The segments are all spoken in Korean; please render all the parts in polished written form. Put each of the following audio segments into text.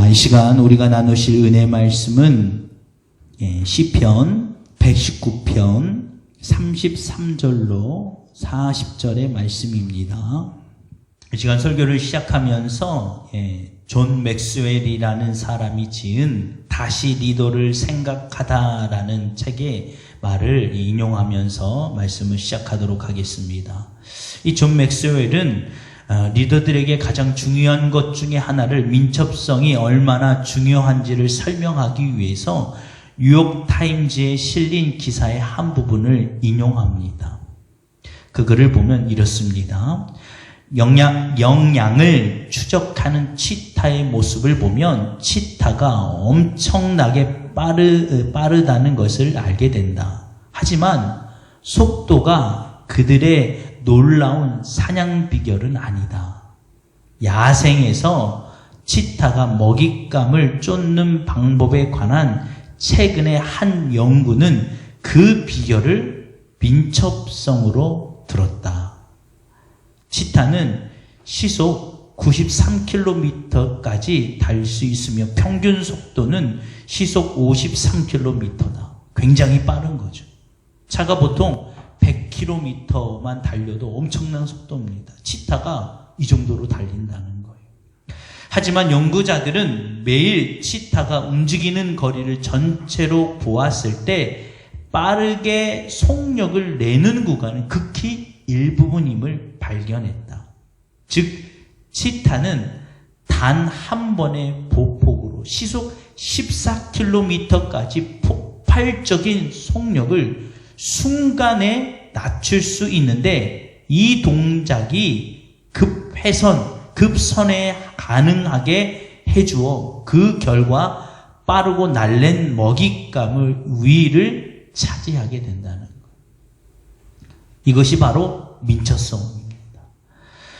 자, 이 시간 우리가 나누실 은혜 말씀은 시편 119편 33절로 40절의 말씀입니다. 이 시간 설교를 시작하면서 존 맥스웰이라는 사람이 지은 다시 리더를 생각하다라는 책의 말을 인용하면서 말씀을 시작하도록 하겠습니다. 이 존 맥스웰은 리더들에게 가장 중요한 것 중에 하나를 민첩성이 얼마나 중요한지를 설명하기 위해서 뉴욕타임즈에 실린 기사의 한 부분을 인용합니다. 그 글을 보면 이렇습니다. 역량을 추적하는 치타의 모습을 보면 치타가 엄청나게 빠르다는 것을 알게 된다. 하지만 속도가 그들의 놀라운 사냥 비결은 아니다. 야생에서 치타가 먹잇감을 쫓는 방법에 관한 최근의 한 연구는 그 비결을 민첩성으로 들었다. 치타는 시속 93km까지 달 수 있으며 평균 속도는 시속 53km다. 굉장히 빠른 거죠. 차가 보통 100km만 달려도 엄청난 속도입니다. 치타가 이 정도로 달린다는 거예요. 하지만 연구자들은 매일 치타가 움직이는 거리를 전체로 보았을 때 빠르게 속력을 내는 구간은 극히 일부분임을 발견했다. 즉, 치타는 단 한 번의 보폭으로 시속 14km까지 폭발적인 속력을 순간에 낮출 수 있는데 이 동작이 급선에 가능하게 해주어 그 결과 빠르고 날랜 먹잇감을 위를 차지하게 된다는 것. 이것이 바로 민첩성입니다.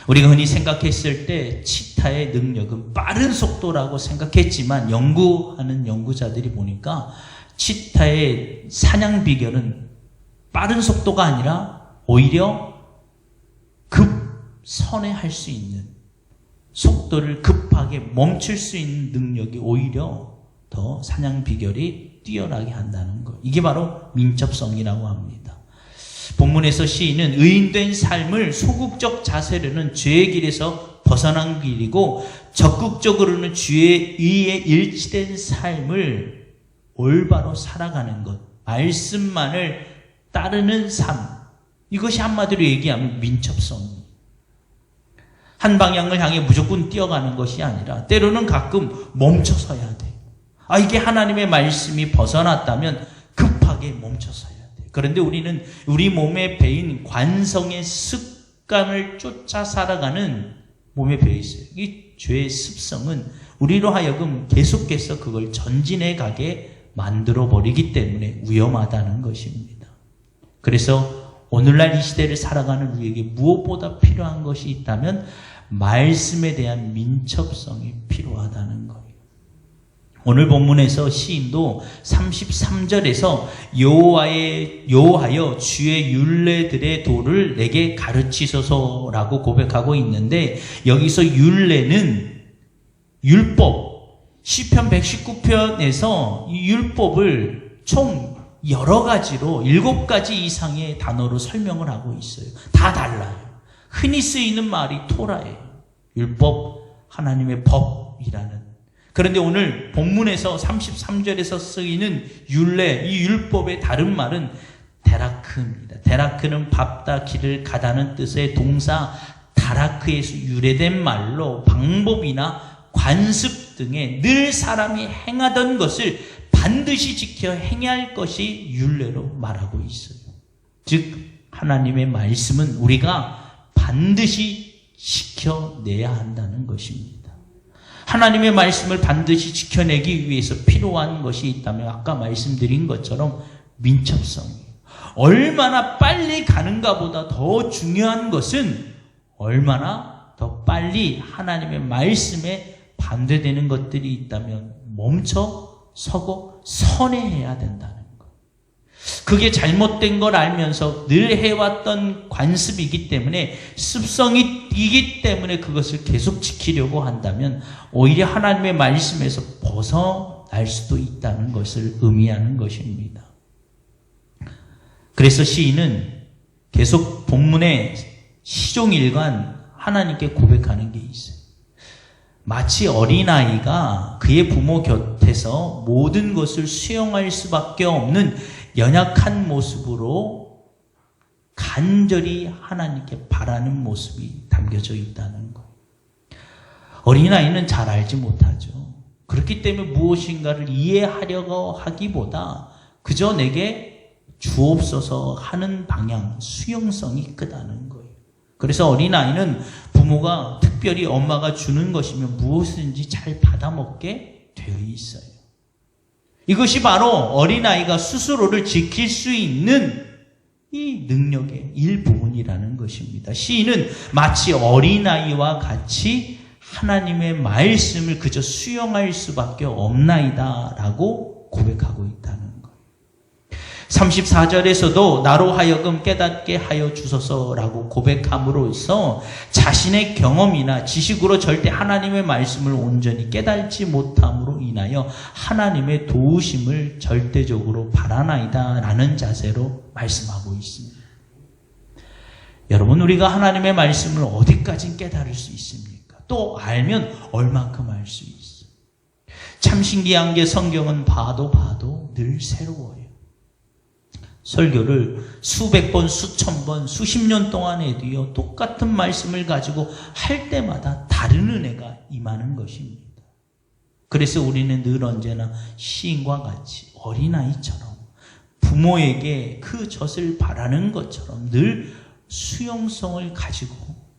우리가 흔히 생각했을 때 치타의 능력은 빠른 속도라고 생각했지만 연구하는 연구자들이 보니까 치타의 사냥 비결은 빠른 속도가 아니라 오히려 급선회할 수 있는, 속도를 급하게 멈출 수 있는 능력이 오히려 더 사냥 비결이 뛰어나게 한다는 것. 이게 바로 민첩성이라고 합니다. 본문에서 시인은 의인된 삶을 소극적 자세로는 죄의 길에서 벗어난 길이고 적극적으로는 주의 의에 일치된 삶을 올바로 살아가는 것, 말씀만을 따르는 삶, 이것이 한마디로 얘기하면 민첩성입니다. 한 방향을 향해 무조건 뛰어가는 것이 아니라 때로는 가끔 멈춰서야 돼. 이게 하나님의 말씀이 벗어났다면 급하게 멈춰서야 돼. 그런데 우리는 우리 몸에 배인 관성의 습관을 쫓아 살아가는 몸에 배어 있어요. 이 죄의 습성은 우리로 하여금 계속해서 그걸 전진해 가게 만들어버리기 때문에 위험하다는 것입니다. 그래서 오늘날 이 시대를 살아가는 우리에게 무엇보다 필요한 것이 있다면 말씀에 대한 민첩성이 필요하다는 거예요. 오늘 본문에서 시인도 33절에서 여호와여 주의 율례들의 도를 내게 가르치소서라고 고백하고 있는데 여기서 율례는 율법, 시편 119편에서 이 율법을 총 여러 가지로 7가지 이상의 단어로 설명을 하고 있어요. 다 달라요. 흔히 쓰이는 말이 토라예요. 율법, 하나님의 법이라는. 그런데 오늘 본문에서 33절에서 쓰이는 율례, 이 율법의 다른 말은 데라크입니다. 데라크는 밟다, 길을 가다는 뜻의 동사 다라크에서 유래된 말로 방법이나 관습 등에 늘 사람이 행하던 것을 반드시 지켜 행해야 할 것이 율례로 말하고 있어요. 즉 하나님의 말씀은 우리가 반드시 지켜내야 한다는 것입니다. 하나님의 말씀을 반드시 지켜내기 위해서 필요한 것이 있다면 아까 말씀드린 것처럼 민첩성이에요. 얼마나 빨리 가는가 보다 더 중요한 것은 얼마나 더 빨리 하나님의 말씀에 반대되는 것들이 있다면 멈춰 서고 선회해야 된다는 것. 그게 잘못된 걸 알면서 늘 해왔던 관습이기 때문에, 습성이기 때문에 그것을 계속 지키려고 한다면 오히려 하나님의 말씀에서 벗어날 수도 있다는 것을 의미하는 것입니다. 그래서 시인은 계속 본문의 시종일관 하나님께 고백하는 게 있어요. 마치 어린아이가 그의 부모 곁에서 모든 것을 수용할 수밖에 없는 연약한 모습으로 간절히 하나님께 바라는 모습이 담겨져 있다는 거예요. 어린아이는 잘 알지 못하죠. 그렇기 때문에 무엇인가를 이해하려고 하기보다 그저 내게 주옵소서 하는 방향, 수용성이 크다는 거예요. 그래서 어린아이는 부모가 특별히 엄마가 주는 것이면 무엇인지 잘 받아먹게 되어 있어요. 이것이 바로 어린아이가 스스로를 지킬 수 있는 이 능력의 일부분이라는 것입니다. 시인은 마치 어린아이와 같이 하나님의 말씀을 그저 수용할 수밖에 없나이다 라고 고백하고 있다는 거예요. 34절에서도 나로 하여금 깨닫게 하여 주소서라고 고백함으로써 자신의 경험이나 지식으로 절대 하나님의 말씀을 온전히 깨닫지 못함으로 인하여 하나님의 도우심을 절대적으로 바라나이다 라는 자세로 말씀하고 있습니다. 여러분, 우리가 하나님의 말씀을 어디까지 깨달을 수 있습니까? 또 알면 얼만큼 알 수 있어요. 참 신기한 게 성경은 봐도 늘 새로워요. 설교를 수백 번, 수천 번, 수십 년 동안 해도요, 똑같은 말씀을 가지고 할 때마다 다른 은혜가 임하는 것입니다. 그래서 우리는 늘 언제나 시인과 같이 어린아이처럼 부모에게 그 젖을 바라는 것처럼 늘 수용성을 가지고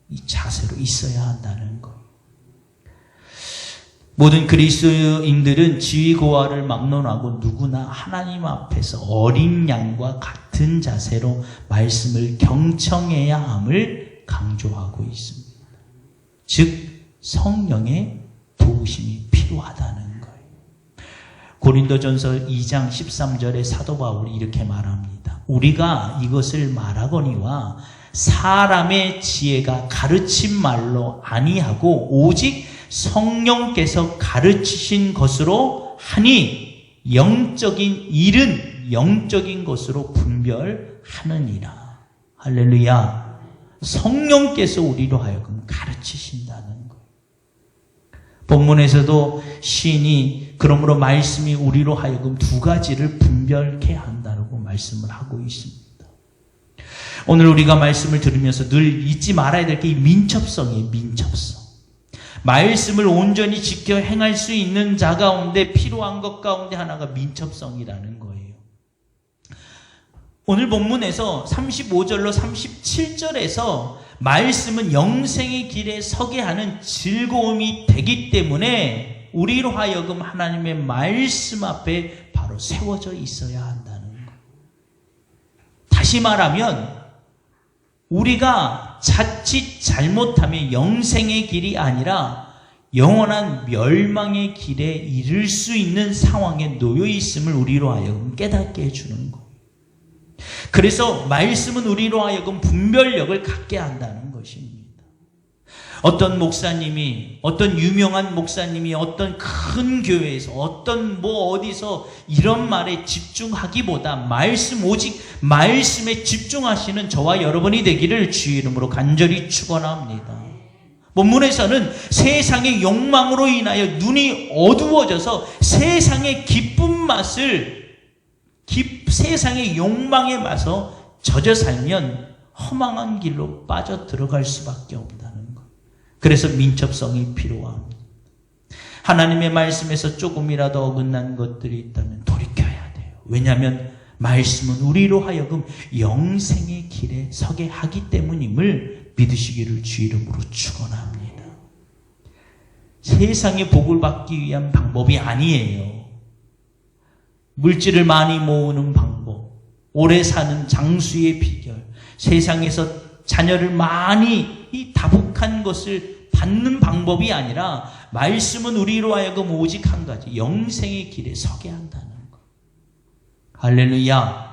이 자세로 있어야 한다는 것. 모든 그리스도인들은 지위고하를 막론하고 누구나 하나님 앞에서 어린 양과 같은 자세로 말씀을 경청해야 함을 강조하고 있습니다. 즉 성령의 도우심이 필요하다는 거예요. 고린도전서 2장 13절에 사도 바울이 이렇게 말합니다. 우리가 이것을 말하거니와 사람의 지혜가 가르친 말로 아니하고 오직 성령께서 가르치신 것으로 하니 영적인 일은 영적인 것으로 분별하느니라. 할렐루야. 성령께서 우리로 하여금 가르치신다는 거예요. 본문에서도 시인이 그러므로 말씀이 우리로 하여금 두 가지를 분별케 한다고 말씀을 하고 있습니다. 오늘 우리가 말씀을 들으면서 늘 잊지 말아야 될 게 이 민첩성이에요. 민첩성. 말씀을 온전히 지켜 행할 수 있는 자 가운데 필요한 것 가운데 하나가 민첩성이라는 거예요. 오늘 본문에서 35절로 37절에서 말씀은 영생의 길에 서게 하는 즐거움이 되기 때문에 우리로 하여금 하나님의 말씀 앞에 바로 세워져 있어야 한다는 거예요. 다시 말하면 우리가 자칫 잘못하면 영생의 길이 아니라 영원한 멸망의 길에 이를 수 있는 상황에 놓여 있음을 우리로 하여금 깨닫게 해주는 거예요. 그래서 말씀은 우리로 하여금 분별력을 갖게 한다는 것입니다. 어떤 목사님이, 어떤 유명한 목사님이 어떤 큰 교회에서 어떤 어디서 이런 말에 집중하기보다 말씀, 오직 말씀에 집중하시는 저와 여러분이 되기를 주의 이름으로 간절히 축원합니다. 본문에서는 세상의 욕망으로 인하여 눈이 어두워져서 세상의 기쁜 맛을 세상의 욕망에 맞서 젖어 살면 허망한 길로 빠져 들어갈 수밖에 없다는 것. 그래서 민첩성이 필요합니다. 하나님의 말씀에서 조금이라도 어긋난 것들이 있다면 돌이켜야 돼요. 왜냐하면 말씀은 우리로 하여금 영생의 길에 서게 하기 때문임을 믿으시기를 주 이름으로 축원합니다. 세상의 복을 받기 위한 방법이 아니에요. 물질을 많이 모으는 방법, 오래 사는 장수의 비결, 세상에서 자녀를 많이 이 다복한 것을 받는 방법이 아니라 말씀은 우리로 하여금 오직 한 가지, 영생의 길에 서게 한다는 것. 할렐루야.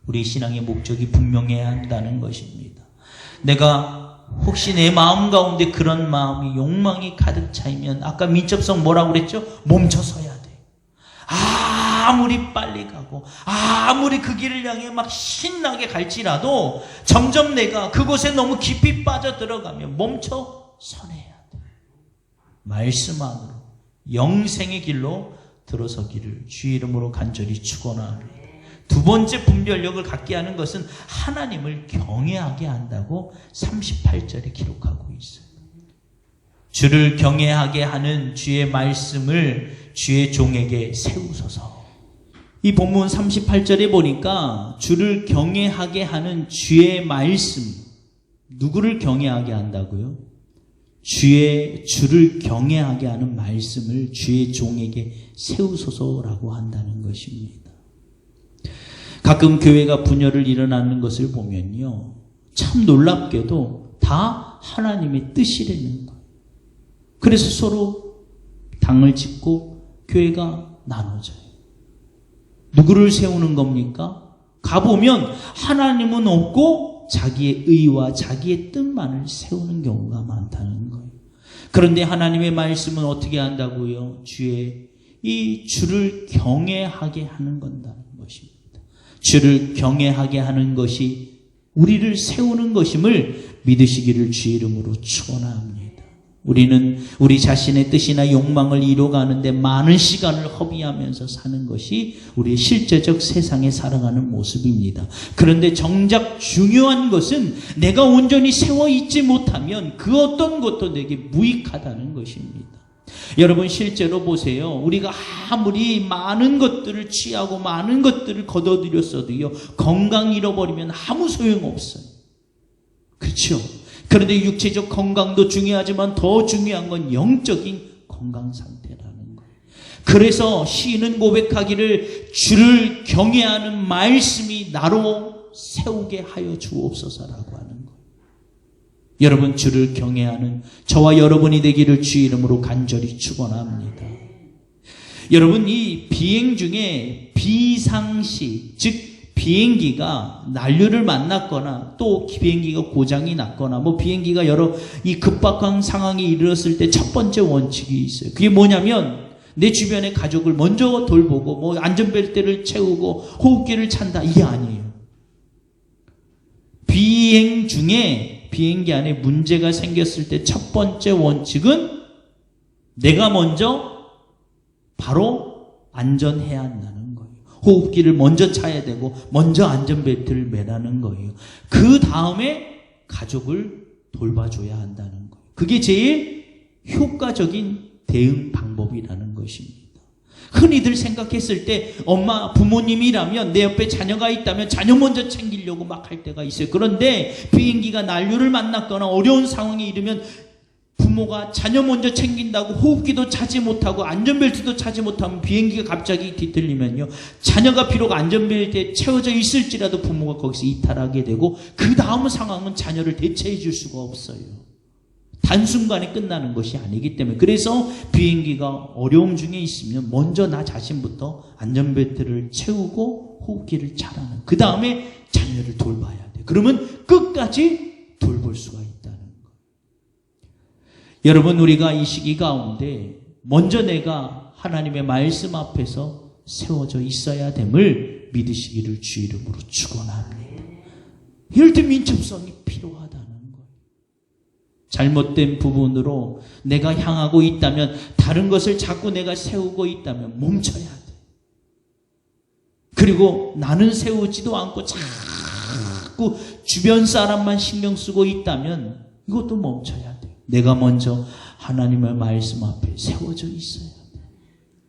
우리 신앙의 목적이 분명해야 한다는 것입니다. 내가 혹시 내 마음 가운데 그런 마음이 욕망이 가득 차이면 아까 민첩성 뭐라고 그랬죠? 멈춰서야 돼. 아무리 빨리 가고 아무리 그 길을 향해 막 신나게 갈지라도 점점 내가 그곳에 너무 깊이 빠져들어가면 멈춰 서내야 돼. 말씀 안으로 영생의 길로 들어서기를 주의 이름으로 간절히 축원합니다. 두 번째 분별력을 갖게 하는 것은 하나님을 경외하게 한다고 38절에 기록하고 있어요. 주를 경외하게 하는 주의 말씀을 주의 종에게 세우소서. 이 본문 38절에 보니까 주를 경외하게 하는 주의 말씀, 누구를 경외하게 한다고요? 주를 경외하게 하는 말씀을 주의 종에게 세우소서라고 한다는 것입니다. 가끔 교회가 분열을 일어나는 것을 보면요, 참 놀랍게도 다 하나님의 뜻이라는 거예요. 그래서 서로 당을 짓고 교회가 나눠져요. 누구를 세우는 겁니까? 가보면 하나님은 없고 자기의 의와 자기의 뜻만을 세우는 경우가 많다는 거예요. 그런데 하나님의 말씀은 어떻게 한다고요? 주를 경외하게 하는 건다는 것입니다. 주를 경외하게 하는 것이 우리를 세우는 것임을 믿으시기를 주의 이름으로 축원합니다. 우리는 우리 자신의 뜻이나 욕망을 이루어가는데 많은 시간을 허비하면서 사는 것이 우리의 실제적 세상에 살아가는 모습입니다. 그런데 정작 중요한 것은 내가 온전히 세워 있지 못하면 그 어떤 것도 내게 무익하다는 것입니다. 여러분 실제로 보세요. 우리가 아무리 많은 것들을 취하고 많은 것들을 거둬들였어도요, 건강 잃어버리면 아무 소용없어요. 그렇죠? 그런데 육체적 건강도 중요하지만 더 중요한 건 영적인 건강 상태라는 거예요. 그래서 시인은 고백하기를 주를 경외하는 말씀이 나로 세우게 하여 주옵소서라고 하는 거예요. 여러분 주를 경외하는 저와 여러분이 되기를 주의 이름으로 간절히 축원합니다. 여러분 이 비행 중에 비상시, 즉 비행기가 난류를 만났거나 또 비행기가 고장이 났거나 비행기가 여러 이 급박한 상황이 이르렀을 때 첫 번째 원칙이 있어요. 그게 뭐냐면 내 주변의 가족을 먼저 돌보고 안전벨트를 채우고 호흡기를 찬다, 이게 아니에요. 비행 중에 비행기 안에 문제가 생겼을 때 첫 번째 원칙은 내가 먼저 바로 안전해야 한다는 거예요. 호흡기를 먼저 차야 되고 먼저 안전벨트를 매라는 거예요. 그 다음에 가족을 돌봐줘야 한다는 거예요. 그게 제일 효과적인 대응 방법이라는 것입니다. 흔히들 생각했을 때 엄마, 부모님이라면 내 옆에 자녀가 있다면 자녀 먼저 챙기려고 막 할 때가 있어요. 그런데 비행기가 난류를 만났거나 어려운 상황이 이르면 부모가 자녀 먼저 챙긴다고 호흡기도 차지 못하고 안전벨트도 차지 못하면 비행기가 갑자기 뒤틀리면요, 자녀가 비록 안전벨트에 채워져 있을지라도 부모가 거기서 이탈하게 되고 그 다음 상황은 자녀를 대체해 줄 수가 없어요. 단순간에 끝나는 것이 아니기 때문에. 그래서 비행기가 어려움 중에 있으면 먼저 나 자신부터 안전벨트를 채우고 호흡기를 차라는, 그 다음에 자녀를 돌봐야 돼. 그러면 끝까지 돌볼 수가 있다는 거. 여러분 우리가 이 시기 가운데 먼저 내가 하나님의 말씀 앞에서 세워져 있어야 됨을 믿으시기를 주 이름으로 축원합니다. 이럴 때 민첩성이 필요하다는 거예요. 잘못된 부분으로 내가 향하고 있다면, 다른 것을 자꾸 내가 세우고 있다면 멈춰야 돼. 그리고 나는 세우지도 않고 자꾸 주변 사람만 신경 쓰고 있다면 이것도 멈춰야 돼. 내가 먼저 하나님의 말씀 앞에 세워져 있어야 돼.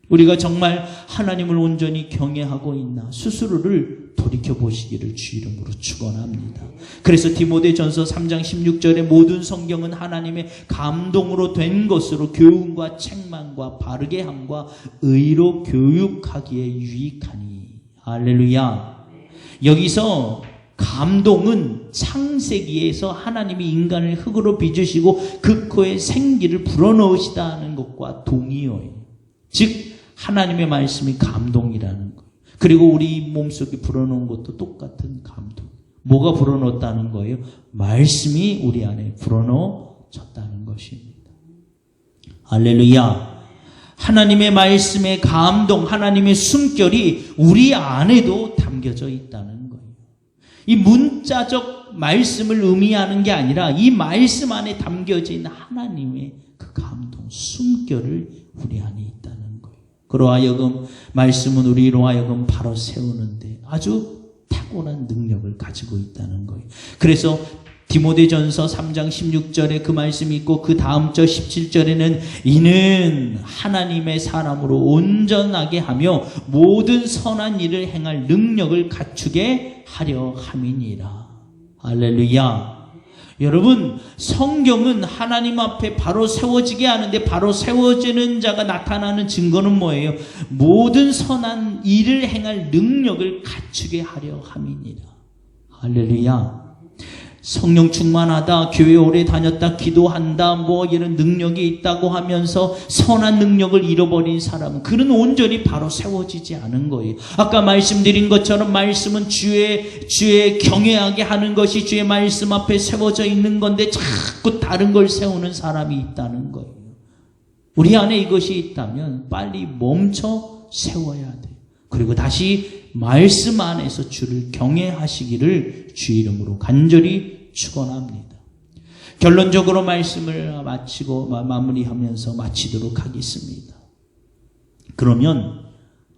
우리가 정말 하나님을 온전히 경외하고 있나 스스로를 돌이켜보시기를 주 이름으로 축원합니다. 그래서 디모데전서 3장 16절에 모든 성경은 하나님의 감동으로 된 것으로 교훈과 책망과 바르게 함과 의로 교육하기에 유익하니. 할렐루야. 여기서 감동은 창세기에서 하나님이 인간을 흙으로 빚으시고 그 코에 생기를 불어넣으시다는 것과 동의어예요. 즉 하나님의 말씀이 감동이라는 거예요. 그리고 우리 몸속에 불어넣은 것도 똑같은 감동. 뭐가 불어넣었다는 거예요? 말씀이 우리 안에 불어넣어졌다는 것입니다. 할렐루야. 하나님의 말씀의 감동, 하나님의 숨결이 우리 안에도 담겨져 있다는 거예요. 이 문자적 말씀을 의미하는 게 아니라 이 말씀 안에 담겨진 하나님의 그 감동, 숨결을 우리 안에 있다는 거예요. 그러하여금 말씀은 우리로 하여금 바로 세우는데 아주 탁월한 능력을 가지고 있다는 거예요. 그래서 디모데전서 3장 16절에 그 말씀이 있고 그 다음 절 17절에는 이는 하나님의 사람으로 온전하게 하며 모든 선한 일을 행할 능력을 갖추게 하려 함이니라. 할렐루야. 여러분, 성경은 하나님 앞에 바로 세워지게 하는데 바로 세워지는 자가 나타나는 증거는 뭐예요? 모든 선한 일을 행할 능력을 갖추게 하려 함이니라. 할렐루야. 성령 충만하다, 교회 오래 다녔다, 기도한다, 뭐 이런 능력이 있다고 하면서 선한 능력을 잃어버린 사람은 그는 온전히 바로 세워지지 않은 거예요. 아까 말씀드린 것처럼 말씀은 주의 경외하게 하는 것이 주의 말씀 앞에 세워져 있는 건데 자꾸 다른 걸 세우는 사람이 있다는 거예요. 우리 안에 이것이 있다면 빨리 멈춰 세워야 돼요. 그리고 다시 말씀 안에서 주를 경외하시기를 주 이름으로 간절히 축원합니다. 결론적으로 말씀을 마무리하면서 마치도록 하겠습니다. 그러면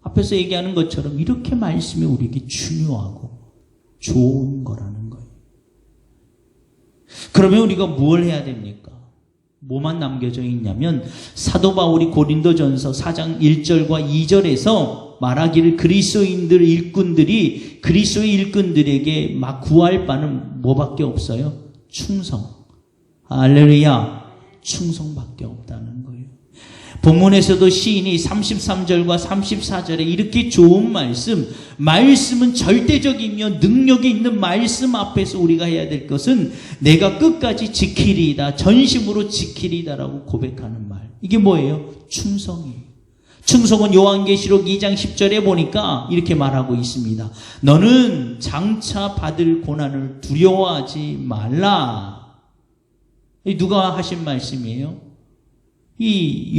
앞에서 얘기하는 것처럼 이렇게 말씀이 우리에게 중요하고 좋은 거라는 거예요. 그러면 우리가 무엇을 해야 됩니까? 뭐만 남겨져 있냐면 사도 바울이 고린도전서 4장 1절과 2절에서 말하기를 그리스도인들 일꾼들이 그리스도의 일꾼들에게 막 구할 바는 뭐밖에 없어요? 충성. 할렐루야. 충성밖에 없다는 거예요. 본문에서도 시인이 33절과 34절에 이렇게 좋은 말씀은 절대적이며 능력이 있는 말씀 앞에서 우리가 해야 될 것은 내가 끝까지 지키리이다, 전심으로 지키리이다라고 고백하는 말. 이게 뭐예요? 충성이에요. 충성은 요한계시록 2장 10절에 보니까 이렇게 말하고 있습니다. 너는 장차 받을 고난을 두려워하지 말라. 누가 하신 말씀이에요? 이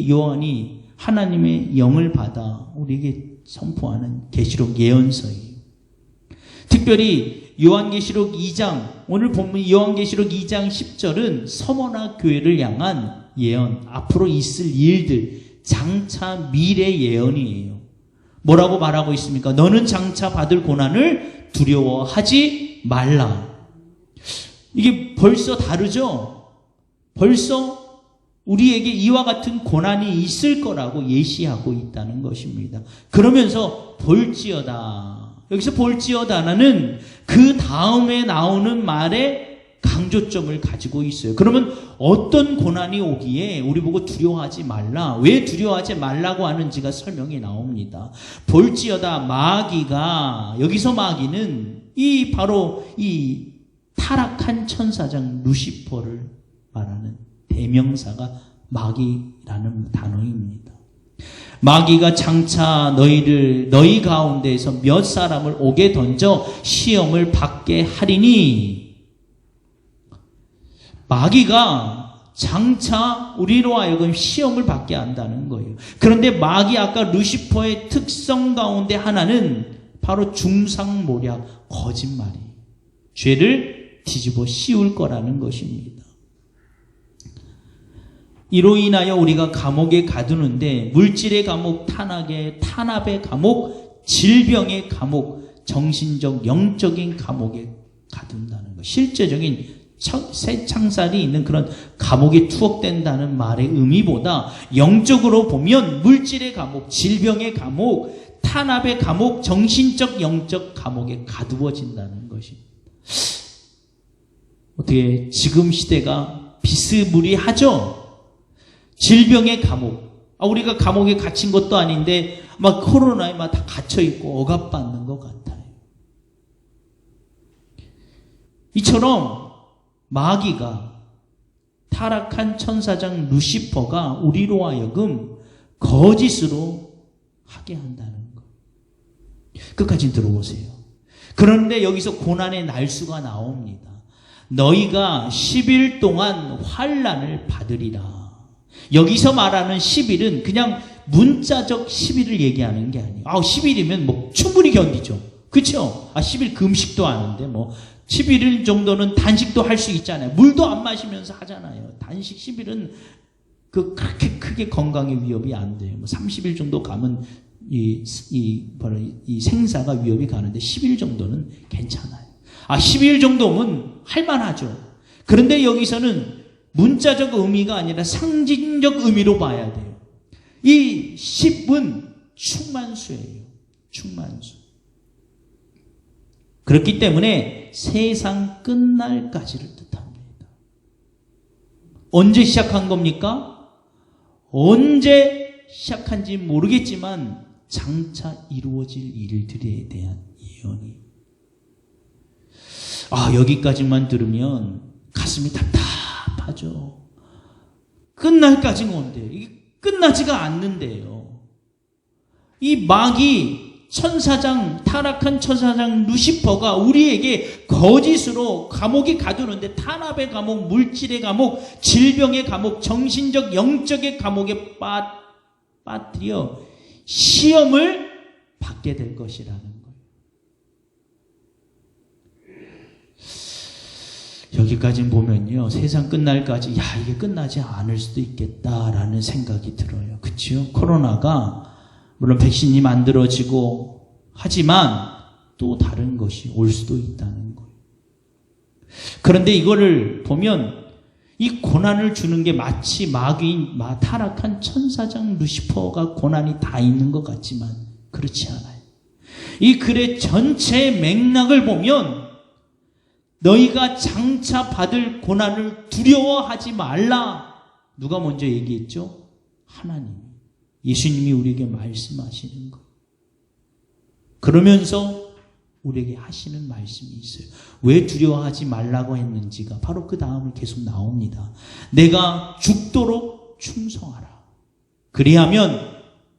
요한이 하나님의 영을 받아 우리에게 선포하는 계시록 예언서예요. 특별히 요한계시록 2장, 오늘 본문 요한계시록 2장 10절은 서머나 교회를 향한 예언, 앞으로 있을 일들, 장차 미래 예언이에요. 뭐라고 말하고 있습니까? 너는 장차 받을 고난을 두려워하지 말라. 이게 벌써 다르죠? 벌써 우리에게 이와 같은 고난이 있을 거라고 예시하고 있다는 것입니다. 그러면서 볼지어다. 여기서 볼지어다는 그 다음에 나오는 말에 강조점을 가지고 있어요. 그러면 어떤 고난이 오기에 우리 보고 두려워하지 말라. 왜 두려워하지 말라고 하는지가 설명이 나옵니다. 볼지어다 마귀가, 여기서 마귀는 바로 이 타락한 천사장 루시퍼를 말하는 대명사가 마귀라는 단어입니다. 마귀가 장차 너희 가운데에서 몇 사람을 옥에 던져 시험을 받게 하리니, 마귀가 장차 우리로 하여금 시험을 받게 한다는 거예요. 그런데 마귀 아까 루시퍼의 특성 가운데 하나는 바로 중상모략, 거짓말이 죄를 뒤집어 씌울 거라는 것입니다. 이로 인하여 우리가 감옥에 가두는데 물질의 감옥, 탄압의 감옥, 질병의 감옥, 정신적, 영적인 감옥에 가둔다는 것. 실제적인 새 창살이 있는 그런 감옥에 투옥된다는 말의 의미보다 영적으로 보면 물질의 감옥, 질병의 감옥, 탄압의 감옥, 정신적, 영적 감옥에 가두어진다는 것입니다. 어떻게 지금 시대가 비스무리하죠? 질병의 감옥. 우리가 감옥에 갇힌 것도 아닌데 막 코로나에 막 다 갇혀있고 억압받는 것 같아요. 이처럼 마귀가, 타락한 천사장 루시퍼가 우리로 하여금 거짓으로 하게 한다는 것. 끝까지 들어보세요. 그런데 여기서 고난의 날수가 나옵니다. 너희가 10일 동안 환난을 받으리라. 여기서 말하는 10일은 그냥 문자적 10일을 얘기하는 게 아니에요. 10일이면 뭐 충분히 견디죠. 그렇죠? 10일 금식도 하는데 뭐 11일 정도는 단식도 할 수 있잖아요. 물도 안 마시면서 하잖아요. 단식 10일은 그렇게 크게 건강에 위협이 안 돼요. 뭐 30일 정도 가면 이 생사가 위협이 가는데 10일 정도는 괜찮아요. 12일 정도면 할만하죠. 그런데 여기서는 문자적 의미가 아니라 상징적 의미로 봐야 돼요. 이 10은 충만수예요. 충만수. 그렇기 때문에 세상 끝날까지를 뜻합니다. 언제 시작한 겁니까? 언제 시작한지 모르겠지만 장차 이루어질 일들에 대한 예언이. 여기까지만 들으면 가슴이 답답하죠. 끝날까지는 온대요. 이게 끝나지가 않는데요. 이 마귀 천사장, 타락한 천사장 루시퍼가 우리에게 거짓으로 감옥에 가두는데 탄압의 감옥, 물질의 감옥, 질병의 감옥, 정신적, 영적의 감옥에 빠뜨려 시험을 받게 될 것이라는 거예요. 여기까지 보면요, 세상 끝날까지 이게 끝나지 않을 수도 있겠다라는 생각이 들어요. 그렇죠? 코로나가 물론 백신이 만들어지고 하지만 또 다른 것이 올 수도 있다는 거예요. 그런데 이거를 보면 이 고난을 주는 게 마치 마귀인 타락한 천사장 루시퍼가 고난이 다 있는 것 같지만 그렇지 않아요. 이 글의 전체 맥락을 보면 너희가 장차 받을 고난을 두려워하지 말라. 누가 먼저 얘기했죠? 하나님. 예수님이 우리에게 말씀하시는 것. 그러면서 우리에게 하시는 말씀이 있어요. 왜 두려워하지 말라고 했는지가 바로 그 다음을 계속 나옵니다. 내가 죽도록 충성하라. 그리하면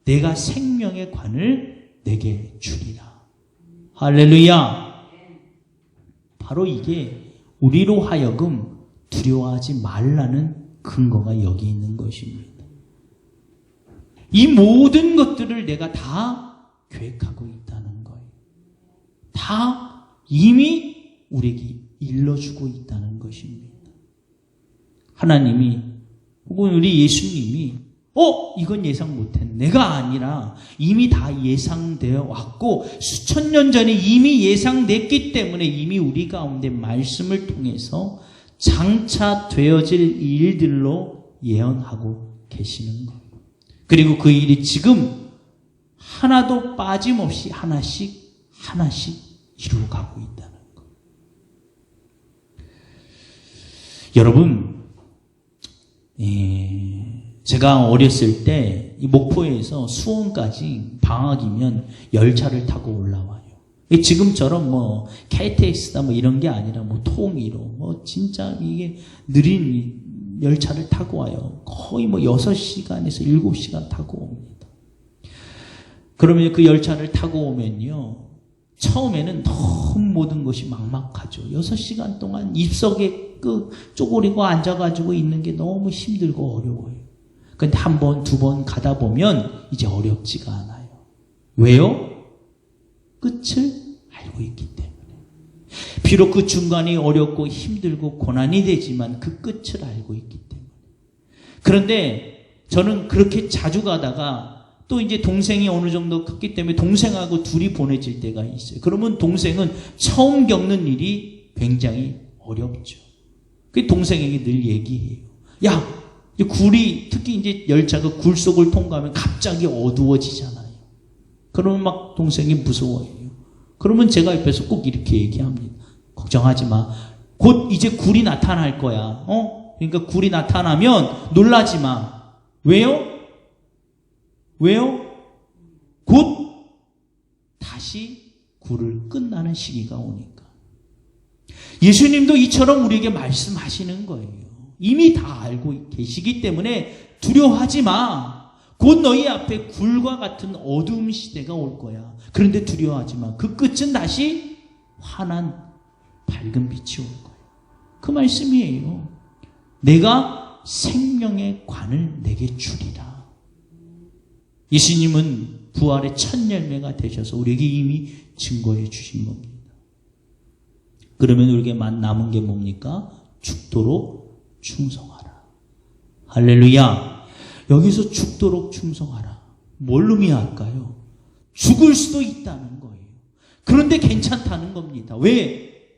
내가 생명의 관을 내게 주리라. 할렐루야. 바로 이게 우리로 하여금 두려워하지 말라는 근거가 여기 있는 것입니다. 이 모든 것들을 내가 다 계획하고 있다는 거예요. 다 이미 우리에게 일러주고 있다는 것입니다. 하나님이 혹은 우리 예수님이 이건 예상 못했네. 내가 아니라 이미 다 예상되어 왔고 수천 년 전에 이미 예상됐기 때문에 이미 우리 가운데 말씀을 통해서 장차 되어질 일들로 예언하고 계시는 것. 그리고 그 일이 지금 하나도 빠짐없이 하나씩 이루어가고 있다는 것. 여러분, 제가 어렸을 때 이 목포에서 수원까지 방학이면 열차를 타고 올라와요. 지금처럼 뭐 KTX다 뭐 이런 게 아니라 뭐 통일호 뭐 진짜 이게 느린 열차를 타고 와요. 거의 뭐 6시간에서 7시간 타고 옵니다. 그러면 그 열차를 타고 오면요, 처음에는 너무 모든 것이 막막하죠. 6시간 동안 입석에 쪼그리고 앉아가지고 있는 게 너무 힘들고 어려워요. 근데 한 번, 두 번 가다 보면 이제 어렵지가 않아요. 왜요? 끝을 알고 있기 때문에. 비록 그 중간이 어렵고 힘들고 고난이 되지만 그 끝을 알고 있기 때문에. 그런데 저는 그렇게 자주 가다가 또 이제 동생이 어느 정도 컸기 때문에 동생하고 둘이 보내질 때가 있어요. 그러면 동생은 처음 겪는 일이 굉장히 어렵죠. 그 동생에게 늘 얘기해요. 야, 굴이, 특히 이제 열차가 굴 속을 통과하면 갑자기 어두워지잖아요. 그러면 막 동생이 무서워해요. 그러면 제가 옆에서 꼭 이렇게 얘기합니다. 걱정하지 마. 곧 이제 굴이 나타날 거야. 그러니까 굴이 나타나면 놀라지 마. 왜요? 곧 다시 굴을 끝나는 시기가 오니까. 예수님도 이처럼 우리에게 말씀하시는 거예요. 이미 다 알고 계시기 때문에 두려워하지 마. 곧 너희 앞에 굴과 같은 어두움 시대가 올 거야. 그런데 두려워하지 마. 그 끝은 다시 환한 밝은 빛이 올 거야. 그 말씀이에요. 내가 생명의 관을 내게 주리라. 예수님은 부활의 첫 열매가 되셔서 우리에게 이미 증거해 주신 겁니다. 그러면 우리에게 남은 게 뭡니까? 죽도록 충성하라. 할렐루야. 여기서 죽도록 충성하라. 뭘 의미할까요? 죽을 수도 있다는 거예요. 그런데 괜찮다는 겁니다. 왜?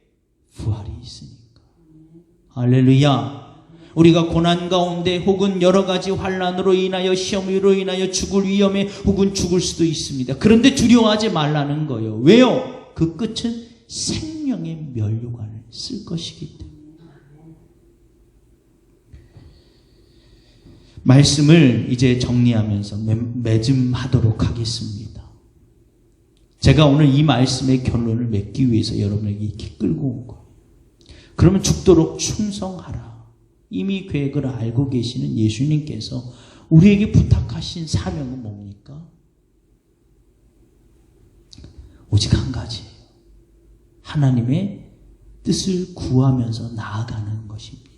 부활이 있으니까. 할렐루야. 우리가 고난 가운데 혹은 여러 가지 환난으로 인하여 시험으로 인하여 죽을 위험에 혹은 죽을 수도 있습니다. 그런데 두려워하지 말라는 거예요. 왜요? 그 끝은 생명의 면류관을 쓸 것이기 때문에. 말씀을 이제 정리하면서 맺음하도록 하겠습니다. 제가 오늘 이 말씀의 결론을 맺기 위해서 여러분에게 이렇게 끌고 온 거예요. 그러면 죽도록 충성하라. 이미 계획을 알고 계시는 예수님께서 우리에게 부탁하신 사명은 뭡니까? 오직 한 가지예요. 하나님의 뜻을 구하면서 나아가는 것입니다.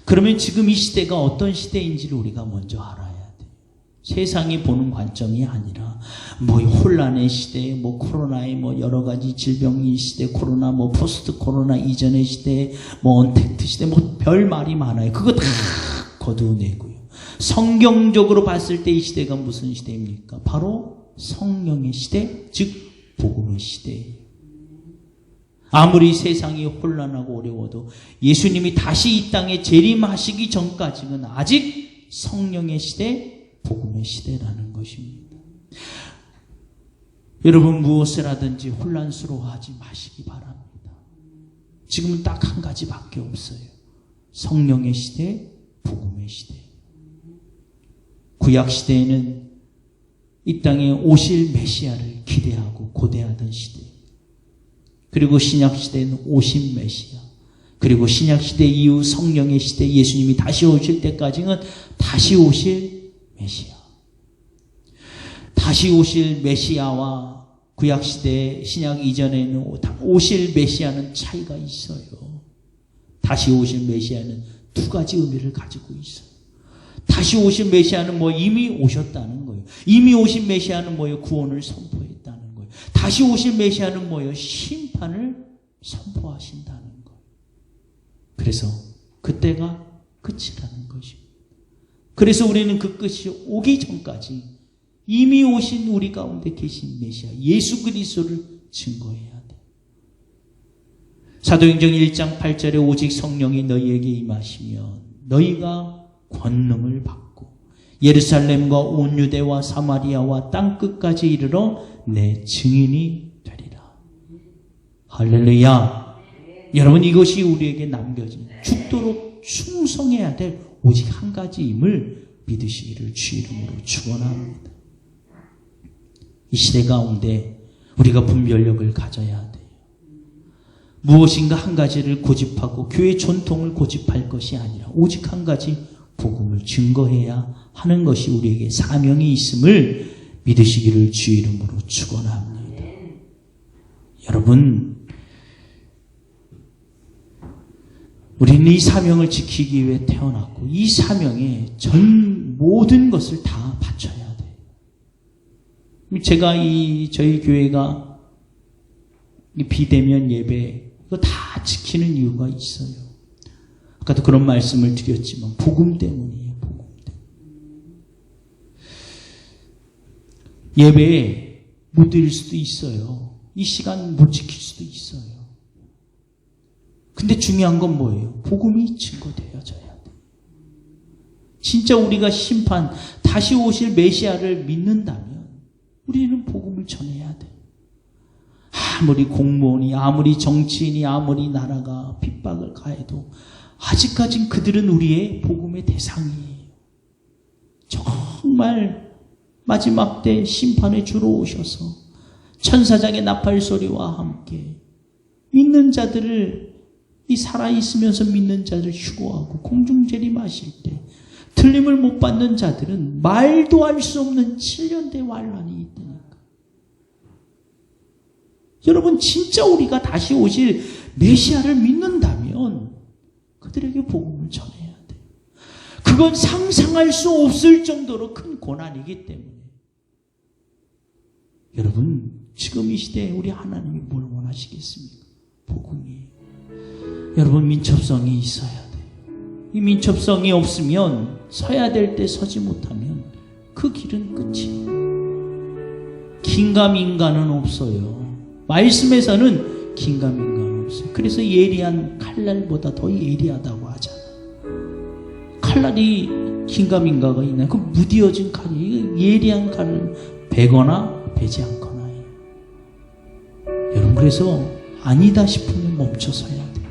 그러면 지금 이 시대가 어떤 시대인지를 우리가 먼저 알아야 돼요. 세상이 보는 관점이 아니라 혼란의 시대, 코로나의 여러 가지 질병의 시대, 코로나 포스트 코로나 이전의 시대, 언택트 시대, 별 말이 많아요. 그거 다 거두어내고요. 성경적으로 봤을 때 이 시대가 무슨 시대입니까? 바로 성령의 시대, 즉 복음의 시대예요. 아무리 세상이 혼란하고 어려워도 예수님이 다시 이 땅에 재림하시기 전까지는 아직 성령의 시대, 복음의 시대라는 것입니다. 여러분 무엇을 하든지 혼란스러워하지 마시기 바랍니다. 지금은 딱 한 가지밖에 없어요. 성령의 시대, 복음의 시대. 구약 시대에는 이 땅에 오실 메시아를 기대하고 고대하던 시대. 그리고 신약 시대에는 오신 메시아. 그리고 신약 시대 이후 성령의 시대, 예수님이 다시 오실 때까지는 다시 오실 메시아. 다시 오실 메시아와 구약 시대, 신약 이전에는 오실 메시아는 차이가 있어요. 다시 오실 메시아는 두 가지 의미를 가지고 있어요. 다시 오신 메시아는 이미 오셨다는 거예요. 이미 오신 메시아는 구원을 선포했다는 거예요. 다시 오실 메시아는 심판을 선포하신다는 거예요. 그래서 그때가 끝이라는 것입니다. 그래서 우리는 그 끝이 오기 전까지 이미 오신 우리 가운데 계신 메시아 예수 그리스도를 증거해야 돼. 사도행전 1장 8절에 오직 성령이 너희에게 임하시면 너희가 권능을 받고 예루살렘과 온 유대와 사마리아와 땅끝까지 이르러 내 증인이 되리라. 할렐루야. 여러분 이것이 우리에게 남겨진 죽도록 충성해야 될 오직 한 가지임을 믿으시기를 주 이름으로 축원합니다. 이 시대 가운데 우리가 분별력을 가져야 돼요. 무엇인가 한 가지를 고집하고 교회 전통을 고집할 것이 아니라 오직 한 가지 복음을 증거해야 하는 것이 우리에게 사명이 있음을 믿으시기를 주 이름으로 축원합니다. 여러분, 우리는 이 사명을 지키기 위해 태어났고 이 사명에 전 모든 것을 다 바쳐야 돼요. 제가 저희 교회가 비대면 예배 이거 다 지키는 이유가 있어요. 아까도 그런 말씀을 드렸지만 복음 때문이에요. 복음 때문에. 예배에 못 드릴 수도 있어요. 이 시간 못 지킬 수도 있어요. 근데 중요한 건 뭐예요? 복음이 증거되어져야 돼. 진짜 우리가 다시 오실 메시아를 믿는다면 우리는 복음을 전해야 돼. 아무리 공무원이, 아무리 정치인이, 아무리 나라가 핍박을 가해도 아직까진 그들은 우리의 복음의 대상이에요. 정말 마지막 때 심판에 주로 오셔서 천사장의 나팔 소리와 함께 믿는 자들을 이 살아있으면서 믿는 자들을 휴거하고 공중재림하실 때 틀림을 못 받는 자들은 말도 할 수 없는 7년대 환란이 있다니까. 여러분, 진짜 우리가 다시 오실 메시아를 믿는다면 그들에게 복음을 전해야 돼요. 그건 상상할 수 없을 정도로 큰 고난이기 때문에. 여러분, 지금 이 시대에 우리 하나님이 뭘 원하시겠습니까? 복음이에요. 여러분, 민첩성이 있어야 돼요. 이 민첩성이 없으면 서야 될 때 서지 못하면 그 길은 끝이에요. 긴가민가는 없어요. 말씀에서는 긴가민가는 없어요. 그래서 예리한 칼날보다 더 예리하다고 하잖아요. 칼날이 긴가민가가 있나요? 그 무디어진 칼이 예리한 칼을 베거나 베지 않거나요. 여러분, 그래서 아니다 싶으면 멈춰서야 돼요.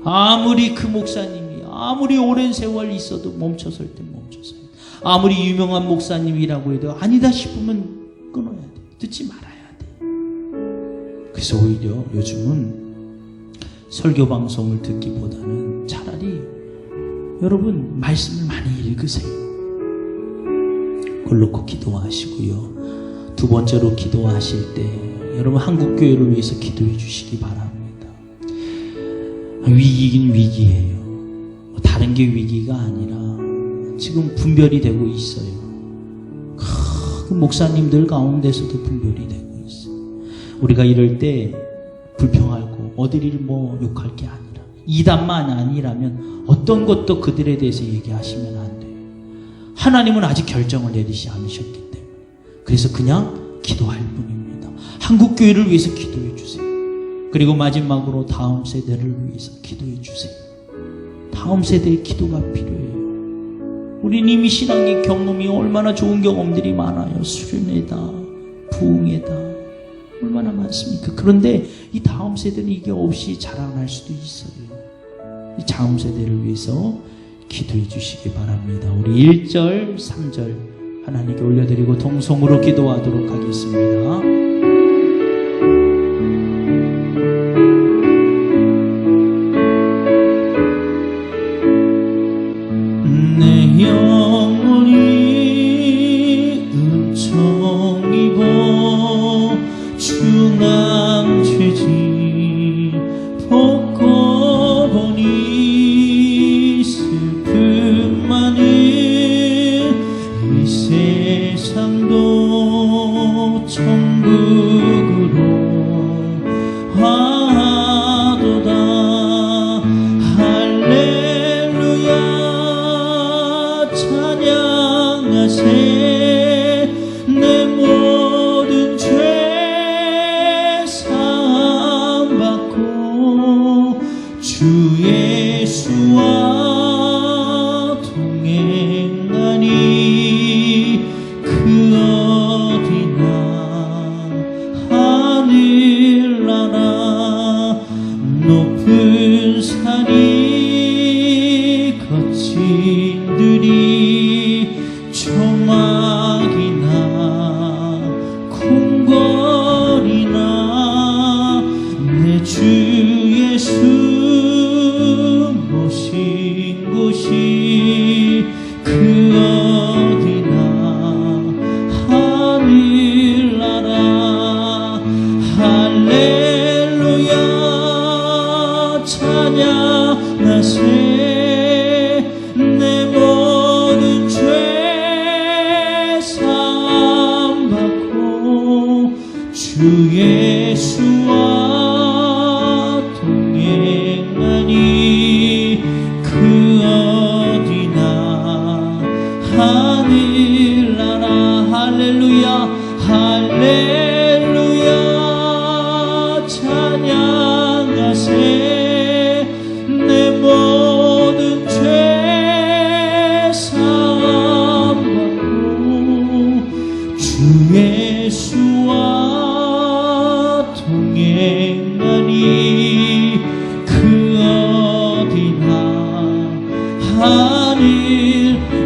아무리 그 목사님이 아무리 오랜 세월 있어도 멈춰설 때 멈춰서야 돼요. 아무리 유명한 목사님이라고 해도 아니다 싶으면 끊어야 돼요. 듣지 말아야 돼요. 그래서 오히려 요즘은 설교 방송을 듣기보다는 차라리 여러분 말씀을 많이 읽으세요. 그걸 놓고 기도하시고요. 두 번째로 기도하실 때 여러분 한국교회를 위해서 기도해 주시기 바랍니다. 위기긴 위기예요. 다른 게 위기가 아니라 지금 분별이 되고 있어요. 그 목사님들 가운데서도 분별이 되고 있어요. 우리가 이럴 때 불평하고 어디를 뭐 욕할 게 아니라 이단만 아니라면 어떤 것도 그들에 대해서 얘기하시면 안 돼요. 하나님은 아직 결정을 내리지 않으셨기 때문에. 그래서 그냥 기도할 뿐입니다. 한국교회를 위해서 기도해 주세요. 그리고 마지막으로 다음 세대를 위해서 기도해 주세요. 다음 세대의 기도가 필요해요. 우린 이미 신앙의 경험이 얼마나 좋은 경험들이 많아요. 수련회다, 부흥회다, 얼마나 많습니까? 그런데 이 다음 세대는 이게 없이 자라날 수도 있어요. 이 다음 세대를 위해서 기도해 주시기 바랍니다. 우리 1절, 3절 하나님께 올려드리고 통성으로 기도하도록 하겠습니다. 내 영혼이 은총 입어 중앙 죄지 벗고 보니 슬픔 많은 이 세상도 천국으로 하도다. 할렐루야 찬양하세. 내 모든 죄 사함받고 주 예수와 동행하니 그 어디나 하늘나라 높은 산이 거친 들이 조막이나 궁궐이나 내 주 예수 모신 곳이 그 어디나 하늘나라. 할렐루야 찬양하세. 내 모든 죄 사함받고 주 예수와 동행하니 그 어디나 하늘나라. 할렐루야 할렐루야 찬양하세. 내 모든 죄 사함받고 주 예수와 동행하니 그 어디나 하늘.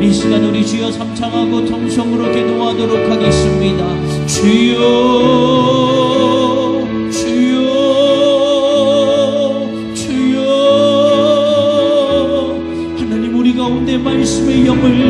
이 시간 우리 주여 삼창하고 통성으로 기도하도록 하겠습니다. 주여 주여 주여. 하나님, 우리 가운데 말씀의 영을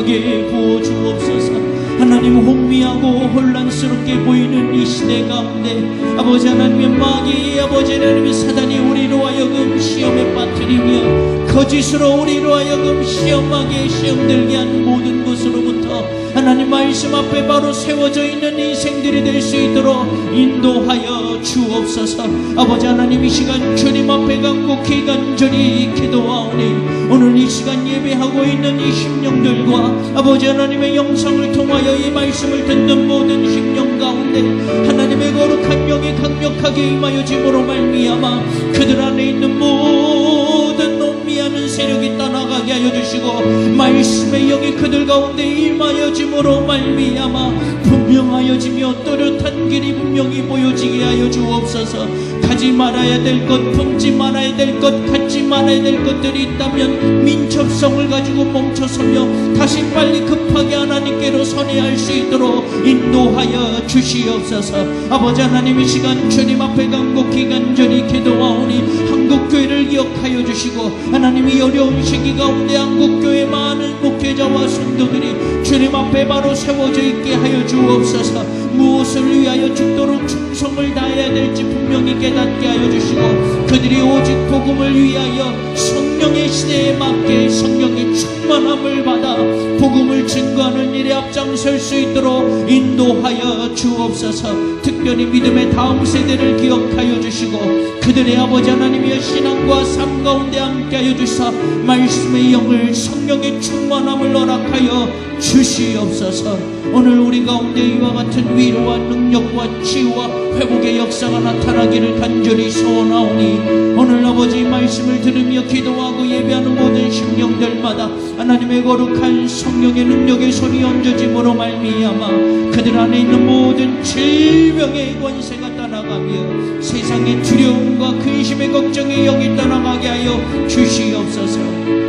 능력에 부어주옵소서. 하나님, 혼미하고 혼란스럽게 보이는 이 시대 가운데 아버지 하나님의 마귀, 아버지 하나님의 사단이 우리로 하여금 시험에 빠뜨리며 거짓으로 우리로 하여금 시험하게 시험들게 하는 모든 것으로부터 하나님 말씀 앞에 바로 세워져 있는 인생들이 될 수 있도록 인도하여 주옵소서. 아버지 하나님, 이 시간 주님 앞에 간곡히 간절히 기도하오니 오늘 이 시간 예배하고 있는 이 심령들과 아버지 하나님의 영상을 통하여 이 말씀을 듣는 모든 심령 가운데 하나님의 거룩한 영이 강력하게 임하여 짐으로 말미암아 그들 안에 있는 모든 논미하는 세력이 떠나가게 하여 주시고 말씀의 영이 그들 가운데 임하여 짐으로 말미암아 분명하여지며 또렷한 길이 분명히 보여지게 하여 주옵소서. 가지 말아야 될 것, 품지 말아야 될 것, 갖지 말아야 될 것들이 있다면 민첩성을 가지고 멈춰서며 다시 빨리 급하게 하나님께로 선회할 수 있도록 인도하여 주시옵소서. 아버지 하나님, 이 시간 주님 앞에 간곡히 간절히 기도하오니 한국교회를 기억하여 주시고 하나님이 어려운 시기 가운데 한국교회 많은 목회자와 성도들이 주님 앞에 바로 세워져 있게 하여 주옵소서. 무엇을 위하여 죽도록 충성을 다해야 될지 분명히 깨닫게 하여 주시고 그들이 오직 복음을 위하여 성령의 시대에 맞게 성령의 충만함을 받아 복음을 증거하는 일에 앞장설 수 있도록 인도하여 주옵소서. 특별히 믿음의 다음 세대를 기억하여 주시고 그들의 아버지 하나님의 신앙과 삶 가운데 함께하여 주사 말씀의 영을 성령의 충만함을 허락하여 주시옵소서. 오늘 우리 가운데 이와 같은 위로와 능력과 치유와 회복의 역사가 나타나기를 간절히 소원하오니 오늘 아버지 말씀을 들으며 기도하고 예배하는 모든 심령들마다 하나님의 거룩한 성령의 능력의 손이 얹어짐으로 말미암아 그들 안에 있는 모든 질병의 권세가 떠나가며 세상의 두려움과 근심의 걱정의 영이 떠나가게 하여 주시옵소서.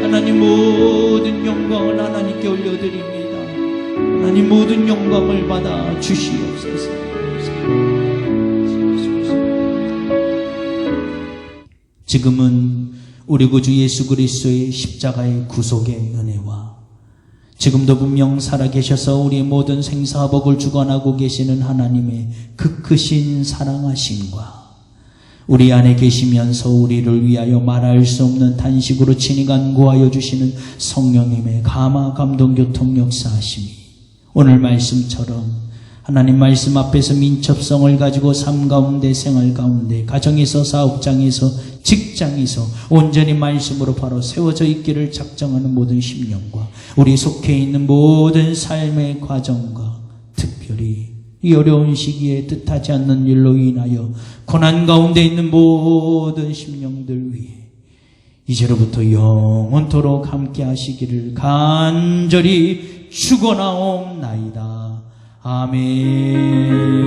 하나님, 모든 영광을 하나님께 올려드립니다. 하나님, 모든 영광을 받아 주시옵소서. 지금은 우리 구주 예수 그리스도의 십자가의 구속의 은혜와 지금도 분명 살아계셔서 우리의 모든 생사복을 주관하고 계시는 하나님의 그 크신 사랑하심과 우리 안에 계시면서 우리를 위하여 말할 수 없는 단식으로 친히 간구하여 주시는 성령님의 감화 감동 교통 역사하심이 오늘 말씀처럼 하나님 말씀 앞에서 민첩성을 가지고 삶 가운데 생활 가운데 가정에서 사업장에서 직장에서 온전히 말씀으로 바로 세워져 있기를 작정하는 모든 심령과 우리 속해 있는 모든 삶의 과정과 특별히 이 어려운 시기에 뜻하지 않는 일로 인하여 고난 가운데 있는 모든 심령들 위해 이제로부터 영원토록 함께 하시기를 간절히 축원하옵나이다. 아멘.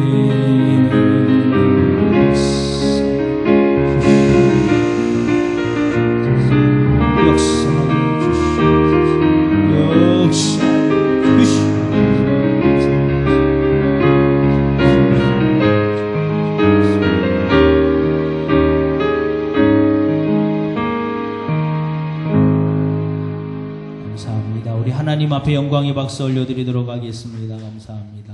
감사합니다. 우리 하나님 앞에 영광의 박수 올려드리도록 하겠습니다. 감사합니다.